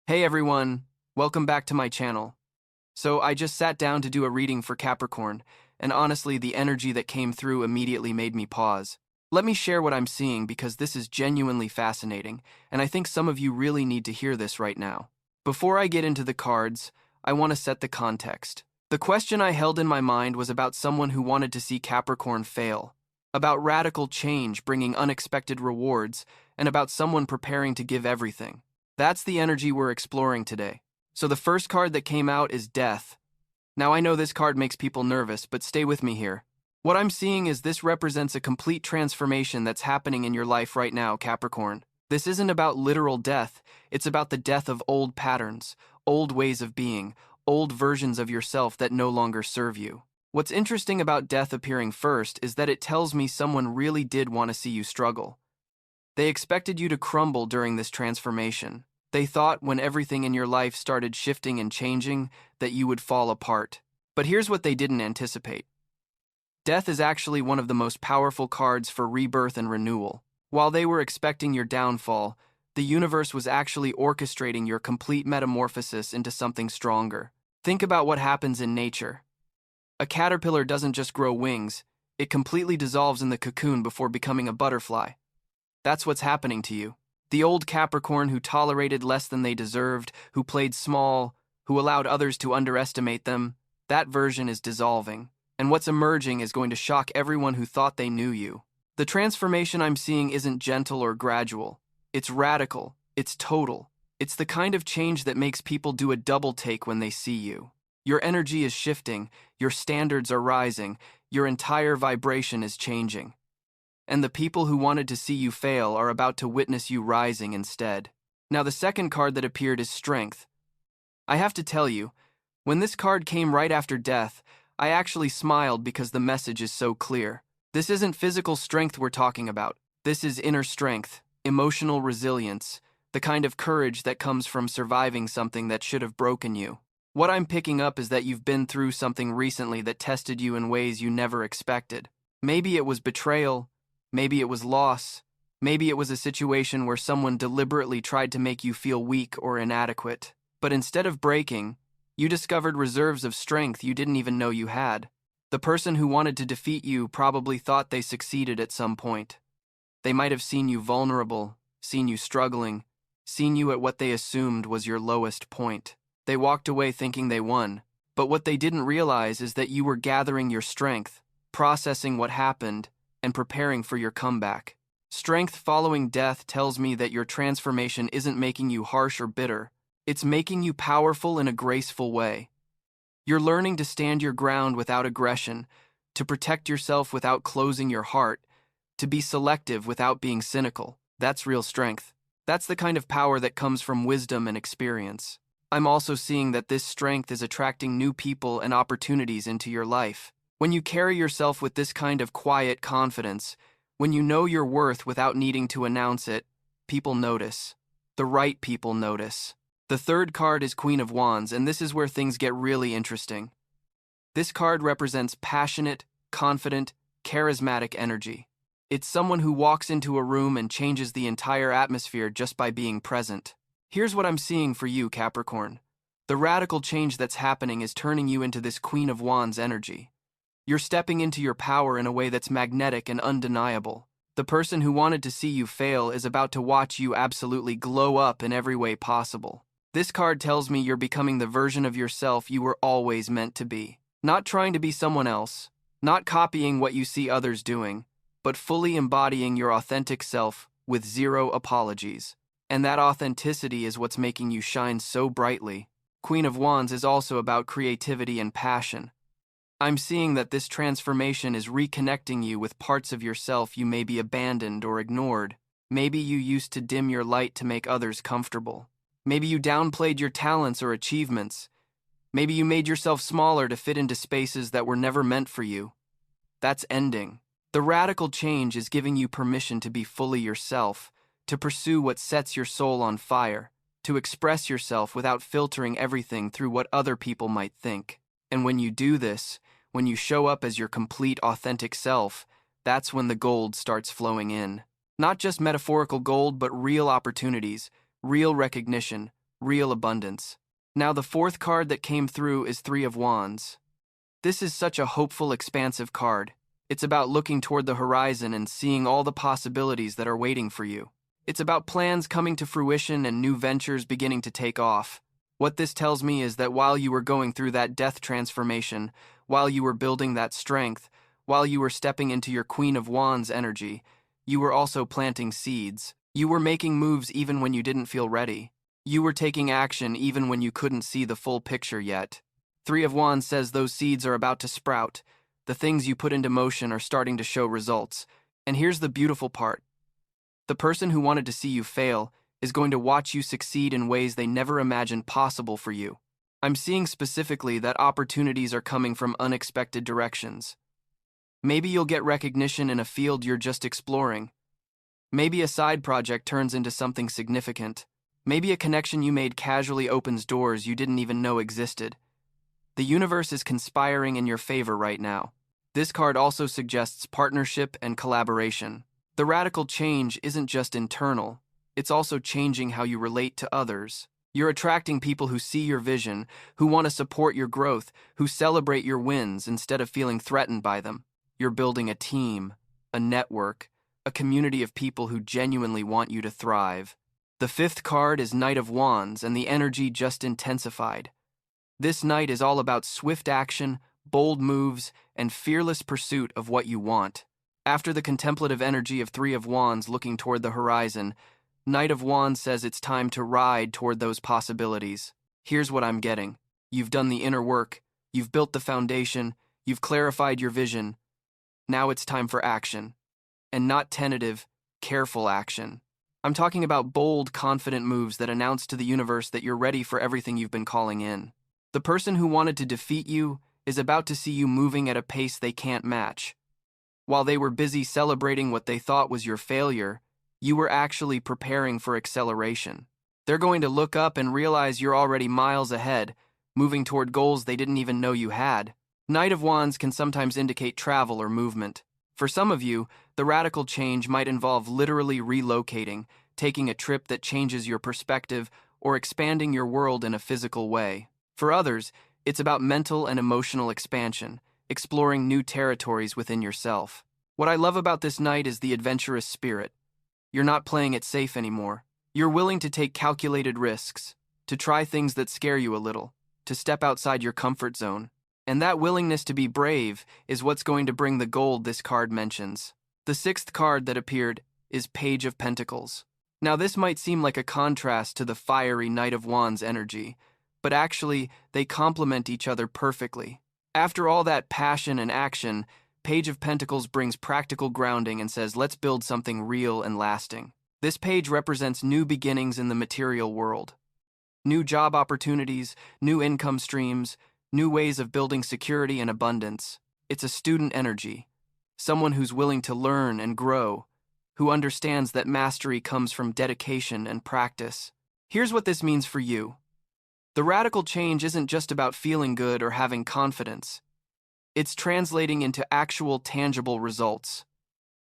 Hey everyone, welcome back to my channel. So I just sat down to do a reading for Capricorn, and honestly the energy that came through immediately made me pause. Let me share what I'm seeing because this is genuinely fascinating, and I think some of you really need to hear this right now. Before I get into the cards, I want to set the context. The question I held in my mind was about someone who wanted to see Capricorn fail, about radical change bringing unexpected rewards, and about someone preparing to give everything. That's the energy we're exploring today. So the first card that came out is Death. Now I know this card makes people nervous, but stay with me here. What I'm seeing is this represents a complete transformation that's happening in your life right now, Capricorn. This isn't about literal death, it's about the death of old patterns, old ways of being, old versions of yourself that no longer serve you. What's interesting about death appearing first is that it tells me someone really did want to see you struggle. They expected you to crumble during this transformation. They thought when everything in your life started shifting and changing that you would fall apart. But here's what they didn't anticipate. Death is actually one of the most powerful cards for rebirth and renewal. While they were expecting your downfall, the universe was actually orchestrating your complete metamorphosis into something stronger. Think about what happens in nature. A caterpillar doesn't just grow wings, it completely dissolves in the cocoon before becoming a butterfly. That's what's happening to you. The old Capricorn who tolerated less than they deserved, who played small, who allowed others to underestimate them, that version is dissolving. And what's emerging is going to shock everyone who thought they knew you. The transformation I'm seeing isn't gentle or gradual. It's radical. It's total. It's the kind of change that makes people do a double take when they see you. Your energy is shifting, your standards are rising, your entire vibration is changing. And the people who wanted to see you fail are about to witness you rising instead. Now the second card that appeared is Strength. I have to tell you, when this card came right after Death, I actually smiled because the message is so clear. This isn't physical strength we're talking about. This is inner strength, emotional resilience, the kind of courage that comes from surviving something that should have broken you. What I'm picking up is that you've been through something recently that tested you in ways you never expected. Maybe it was betrayal. Maybe it was loss. Maybe it was a situation where someone deliberately tried to make you feel weak or inadequate. But instead of breaking, you discovered reserves of strength you didn't even know you had. The person who wanted to defeat you probably thought they succeeded at some point. They might have seen you vulnerable, seen you struggling, seen you at what they assumed was your lowest point. They walked away thinking they won. But what they didn't realize is that you were gathering your strength, processing what happened, and preparing for your comeback. Strength following death tells me that your transformation isn't making you harsh or bitter. It's making you powerful in a graceful way. You're learning to stand your ground without aggression, to protect yourself without closing your heart, to be selective without being cynical. That's real strength. That's the kind of power that comes from wisdom and experience. I'm also seeing that this strength is attracting new people and opportunities into your life. When you carry yourself with this kind of quiet confidence, when you know your worth without needing to announce it, people notice. The right people notice. The third card is Queen of Wands, and this is where things get really interesting. This card represents passionate, confident, charismatic energy. It's someone who walks into a room and changes the entire atmosphere just by being present. Here's what I'm seeing for you, Capricorn. The radical change that's happening is turning you into this Queen of Wands energy. You're stepping into your power in a way that's magnetic and undeniable. The person who wanted to see you fail is about to watch you absolutely glow up in every way possible. This card tells me you're becoming the version of yourself you were always meant to be. Not trying to be someone else, not copying what you see others doing, but fully embodying your authentic self with zero apologies. And that authenticity is what's making you shine so brightly. Queen of Wands is also about creativity and passion. I'm seeing that this transformation is reconnecting you with parts of yourself you maybe abandoned or ignored. Maybe you used to dim your light to make others comfortable. Maybe you downplayed your talents or achievements. Maybe you made yourself smaller to fit into spaces that were never meant for you. That's ending. The radical change is giving you permission to be fully yourself, to pursue what sets your soul on fire, to express yourself without filtering everything through what other people might think. And when you do this, when you show up as your complete, authentic self, that's when the gold starts flowing in. Not just metaphorical gold, but real opportunities, real recognition, real abundance. Now, the fourth card that came through is Three of Wands. This is such a hopeful, expansive card. It's about looking toward the horizon and seeing all the possibilities that are waiting for you. It's about plans coming to fruition and new ventures beginning to take off. What this tells me is that while you were going through that death transformation, while you were building that strength, while you were stepping into your Queen of Wands energy, you were also planting seeds. You were making moves even when you didn't feel ready. You were taking action even when you couldn't see the full picture yet. Three of Wands says those seeds are about to sprout. The things you put into motion are starting to show results. And here's the beautiful part. The person who wanted to see you fail is going to watch you succeed in ways they never imagined possible for you. I'm seeing specifically that opportunities are coming from unexpected directions. Maybe you'll get recognition in a field you're just exploring. Maybe a side project turns into something significant. Maybe a connection you made casually opens doors you didn't even know existed. The universe is conspiring in your favor right now. This card also suggests partnership and collaboration. The radical change isn't just internal, it's also changing how you relate to others. You're attracting people who see your vision, who want to support your growth, who celebrate your wins instead of feeling threatened by them. You're building a team, a network, a community of people who genuinely want you to thrive. The fifth card is Knight of Wands, and the energy just intensified. This night is all about swift action, bold moves, and fearless pursuit of what you want. After the contemplative energy of Three of Wands looking toward the horizon, Knight of Wands says it's time to ride toward those possibilities. Here's what I'm getting. You've done the inner work, you've built the foundation, you've clarified your vision. Now it's time for action. And not tentative, careful action. I'm talking about bold, confident moves that announce to the universe that you're ready for everything you've been calling in. The person who wanted to defeat you is about to see you moving at a pace they can't match. While they were busy celebrating what they thought was your failure, you were actually preparing for acceleration. They're going to look up and realize you're already miles ahead, moving toward goals they didn't even know you had. Knight of Wands can sometimes indicate travel or movement. For some of you, the radical change might involve literally relocating, taking a trip that changes your perspective, or expanding your world in a physical way. For others, it's about mental and emotional expansion, exploring new territories within yourself. What I love about this night is the adventurous spirit. You're not playing it safe anymore. You're willing to take calculated risks, to try things that scare you a little, to step outside your comfort zone. And that willingness to be brave is what's going to bring the gold this card mentions. The sixth card that appeared is Page of Pentacles. Now, this might seem like a contrast to the fiery Knight of Wands energy, but actually, they complement each other perfectly. After all that passion and action, Page of Pentacles brings practical grounding and says, let's build something real and lasting. This page represents new beginnings in the material world. New job opportunities, new income streams, new ways of building security and abundance. It's a student energy, someone who's willing to learn and grow, who understands that mastery comes from dedication and practice. Here's what this means for you. The radical change isn't just about feeling good or having confidence. It's translating into actual, tangible results.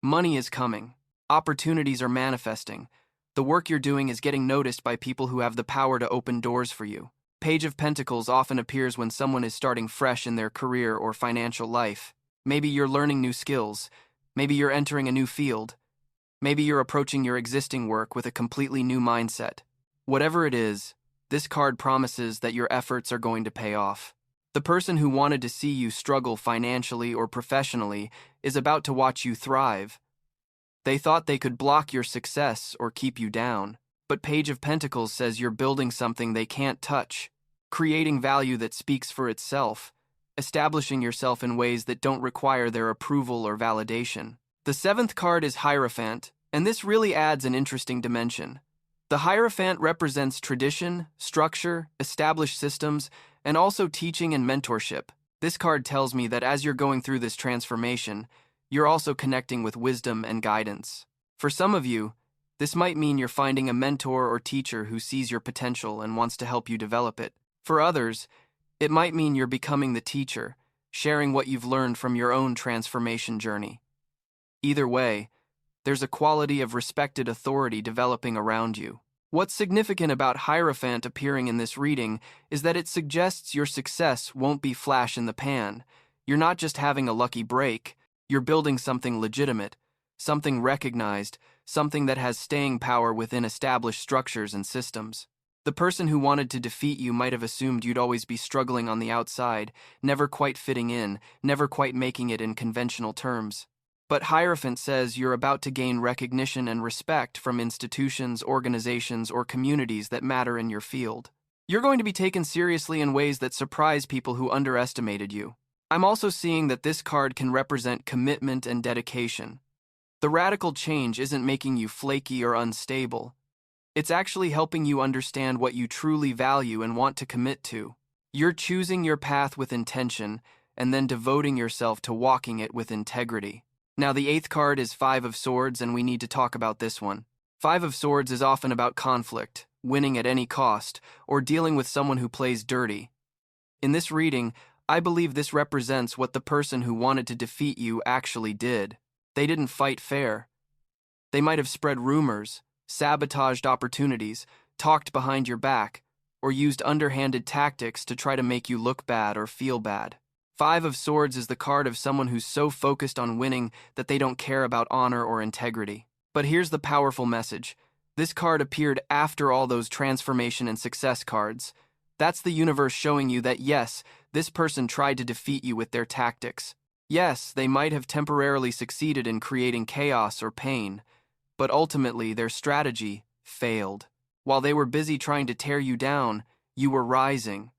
Money is coming. Opportunities are manifesting. The work you're doing is getting noticed by people who have the power to open doors for you. Page of Pentacles often appears when someone is starting fresh in their career or financial life. Maybe you're learning new skills. Maybe you're entering a new field. Maybe you're approaching your existing work with a completely new mindset. Whatever it is, this card promises that your efforts are going to pay off. The person who wanted to see you struggle financially or professionally is about to watch you thrive. They thought they could block your success or keep you down, but Page of Pentacles says you're building something they can't touch, creating value that speaks for itself, establishing yourself in ways that don't require their approval or validation. The seventh card is Hierophant, and this really adds an interesting dimension. The Hierophant represents tradition, structure, established systems, and also teaching and mentorship. This card tells me that as you're going through this transformation, you're also connecting with wisdom and guidance. For some of you, this might mean you're finding a mentor or teacher who sees your potential and wants to help you develop it. For others, it might mean you're becoming the teacher, sharing what you've learned from your own transformation journey. Either way, there's a quality of respected authority developing around you. What's significant about Hierophant appearing in this reading is that it suggests your success won't be flash in the pan. You're not just having a lucky break, you're building something legitimate, something recognized, something that has staying power within established structures and systems. The person who wanted to defeat you might have assumed you'd always be struggling on the outside, never quite fitting in, never quite making it in conventional terms. But Hierophant says you're about to gain recognition and respect from institutions, organizations, or communities that matter in your field. You're going to be taken seriously in ways that surprise people who underestimated you. I'm also seeing that this card can represent commitment and dedication. The radical change isn't making you flaky or unstable. It's actually helping you understand what you truly value and want to commit to. You're choosing your path with intention and then devoting yourself to walking it with integrity. Now, the 8th card is 5 of Swords, and we need to talk about this one. 5 of Swords is often about conflict, winning at any cost, or dealing with someone who plays dirty. In this reading, I believe this represents what the person who wanted to defeat you actually did. They didn't fight fair. They might have spread rumors, sabotaged opportunities, talked behind your back, or used underhanded tactics to try to make you look bad or feel bad. 5 of Swords is the card of someone who's so focused on winning that they don't care about honor or integrity. But here's the powerful message. This card appeared after all those transformation and success cards. That's the universe showing you that yes, this person tried to defeat you with their tactics. Yes, they might have temporarily succeeded in creating chaos or pain, but ultimately their strategy failed. While they were busy trying to tear you down, you were rising.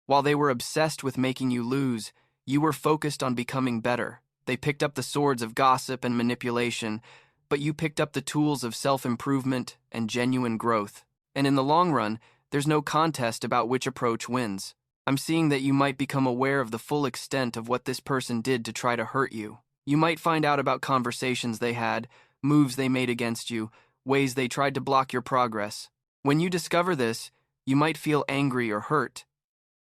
While they were obsessed with making you lose, you were focused on becoming better. They picked up the swords of gossip and manipulation, but you picked up the tools of self-improvement and genuine growth. And in the long run, there's no contest about which approach wins. I'm seeing that you might become aware of the full extent of what this person did to try to hurt you. You might find out about conversations they had, moves they made against you, ways they tried to block your progress. When you discover this, you might feel angry or hurt.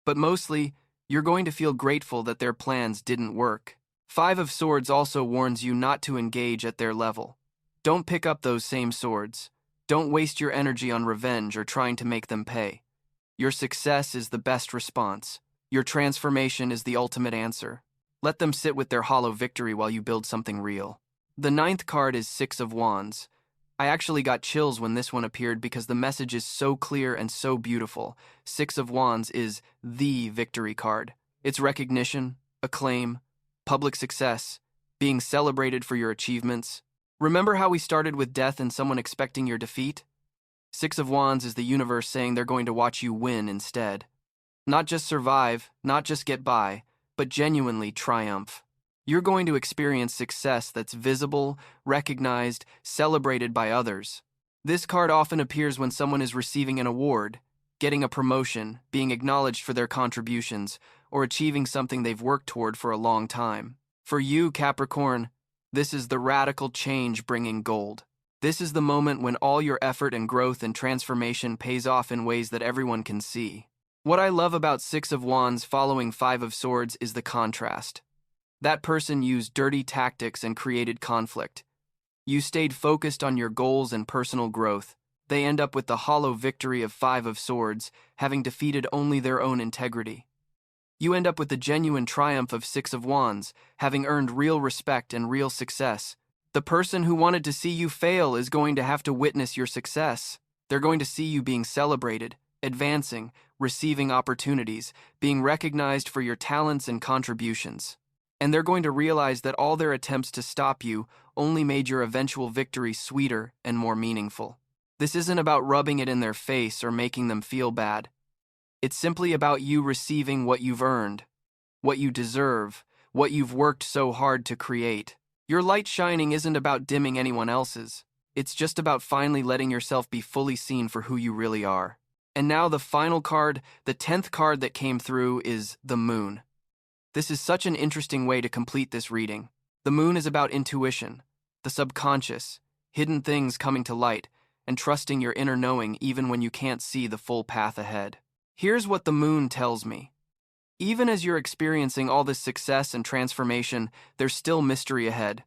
But mostly, you're going to feel grateful that their plans didn't work. 5 of Swords also warns you not to engage at their level. Don't pick up those same swords. Don't waste your energy on revenge or trying to make them pay. Your success is the best response. Your transformation is the ultimate answer. Let them sit with their hollow victory while you build something real. The 9th card is 6 of Wands. I actually got chills when this one appeared because the message is so clear and so beautiful. 6 of Wands is the victory card. It's recognition, acclaim, public success, being celebrated for your achievements. Remember how we started with death and someone expecting your defeat? 6 of Wands is the universe saying they're going to watch you win instead. Not just survive, not just get by, but genuinely triumph. You're going to experience success that's visible, recognized, celebrated by others. This card often appears when someone is receiving an award, getting a promotion, being acknowledged for their contributions, or achieving something they've worked toward for a long time. For you, Capricorn, this is the radical change bringing gold. This is the moment when all your effort and growth and transformation pays off in ways that everyone can see. What I love about 6 of Wands following 5 of Swords is the contrast. That person used dirty tactics and created conflict. You stayed focused on your goals and personal growth. They end up with the hollow victory of 5 of Swords, having defeated only their own integrity. You end up with the genuine triumph of 6 of Wands, having earned real respect and real success. The person who wanted to see you fail is going to have to witness your success. They're going to see you being celebrated, advancing, receiving opportunities, being recognized for your talents and contributions. And they're going to realize that all their attempts to stop you only made your eventual victory sweeter and more meaningful. This isn't about rubbing it in their face or making them feel bad. It's simply about you receiving what you've earned, what you deserve, what you've worked so hard to create. Your light shining isn't about dimming anyone else's. It's just about finally letting yourself be fully seen for who you really are. And now the final card, the 10th card that came through is the Moon. This is such an interesting way to complete this reading. The Moon is about intuition, the subconscious, hidden things coming to light, and trusting your inner knowing even when you can't see the full path ahead. Here's what the Moon tells me. Even as you're experiencing all this success and transformation, there's still mystery ahead.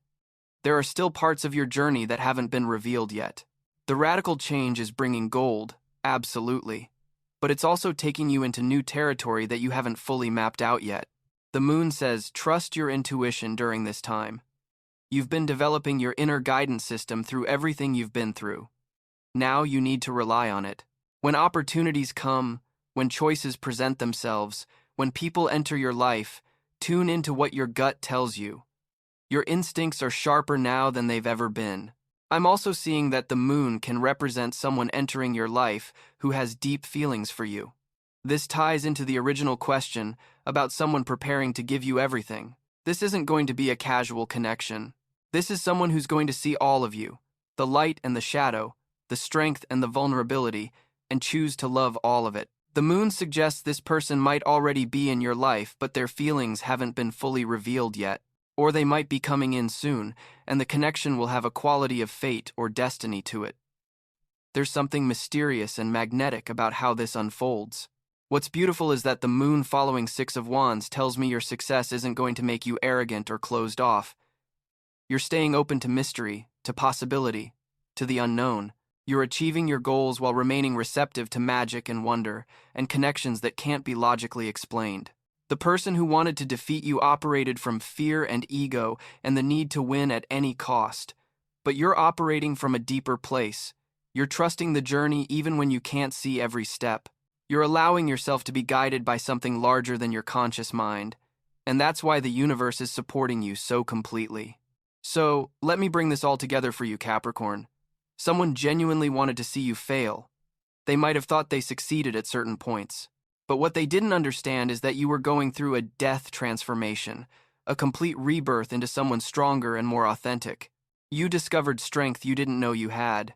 There are still parts of your journey that haven't been revealed yet. The radical change is bringing gold, absolutely. But it's also taking you into new territory that you haven't fully mapped out yet. The moon says, trust your intuition during this time. You've been developing your inner guidance system through everything you've been through. Now you need to rely on it. When opportunities come, when choices present themselves, when people enter your life, tune into what your gut tells you. Your instincts are sharper now than they've ever been. I'm also seeing that the moon can represent someone entering your life who has deep feelings for you. This ties into the original question about someone preparing to give you everything. This isn't going to be a casual connection. This is someone who's going to see all of you, the light and the shadow, the strength and the vulnerability, and choose to love all of it. The moon suggests this person might already be in your life, but their feelings haven't been fully revealed yet. Or they might be coming in soon, and the connection will have a quality of fate or destiny to it. There's something mysterious and magnetic about how this unfolds. What's beautiful is that the moon following Six of Wands tells me your success isn't going to make you arrogant or closed off. You're staying open to mystery, to possibility, to the unknown. You're achieving your goals while remaining receptive to magic and wonder, and connections that can't be logically explained. The person who wanted to defeat you operated from fear and ego and the need to win at any cost. But you're operating from a deeper place. You're trusting the journey even when you can't see every step. You're allowing yourself to be guided by something larger than your conscious mind. And that's why the universe is supporting you so completely. So, let me bring this all together for you, Capricorn. Someone genuinely wanted to see you fail. They might have thought they succeeded at certain points. But what they didn't understand is that you were going through a death transformation, a complete rebirth into someone stronger and more authentic. You discovered strength you didn't know you had.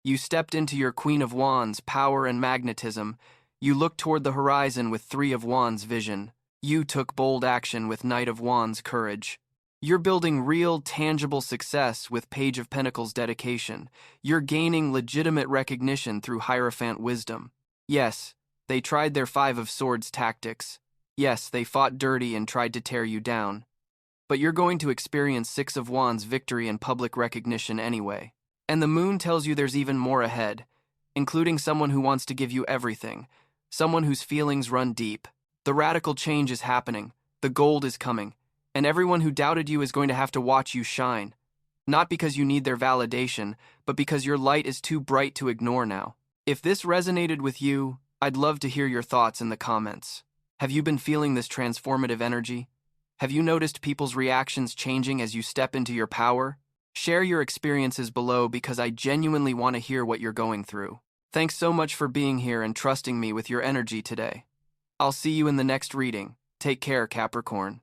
You stepped into your Queen of Wands power and magnetism. You looked toward the horizon with Three of Wands vision. You took bold action with Knight of Wands courage. You're building real, tangible success with Page of Pentacles dedication. You're gaining legitimate recognition through Hierophant wisdom. Yes, they tried their Five of Swords tactics. Yes, they fought dirty and tried to tear you down. But you're going to experience Six of Wands victory and public recognition anyway. And the moon tells you there's even more ahead, including someone who wants to give you everything, someone whose feelings run deep. The radical change is happening, the gold is coming, and everyone who doubted you is going to have to watch you shine. Not because you need their validation, but because your light is too bright to ignore now. If this resonated with you, I'd love to hear your thoughts in the comments. Have you been feeling this transformative energy? Have you noticed people's reactions changing as you step into your power? Share your experiences below because I genuinely want to hear what you're going through. Thanks so much for being here and trusting me with your energy today. I'll see you in the next reading. Take care, Capricorn.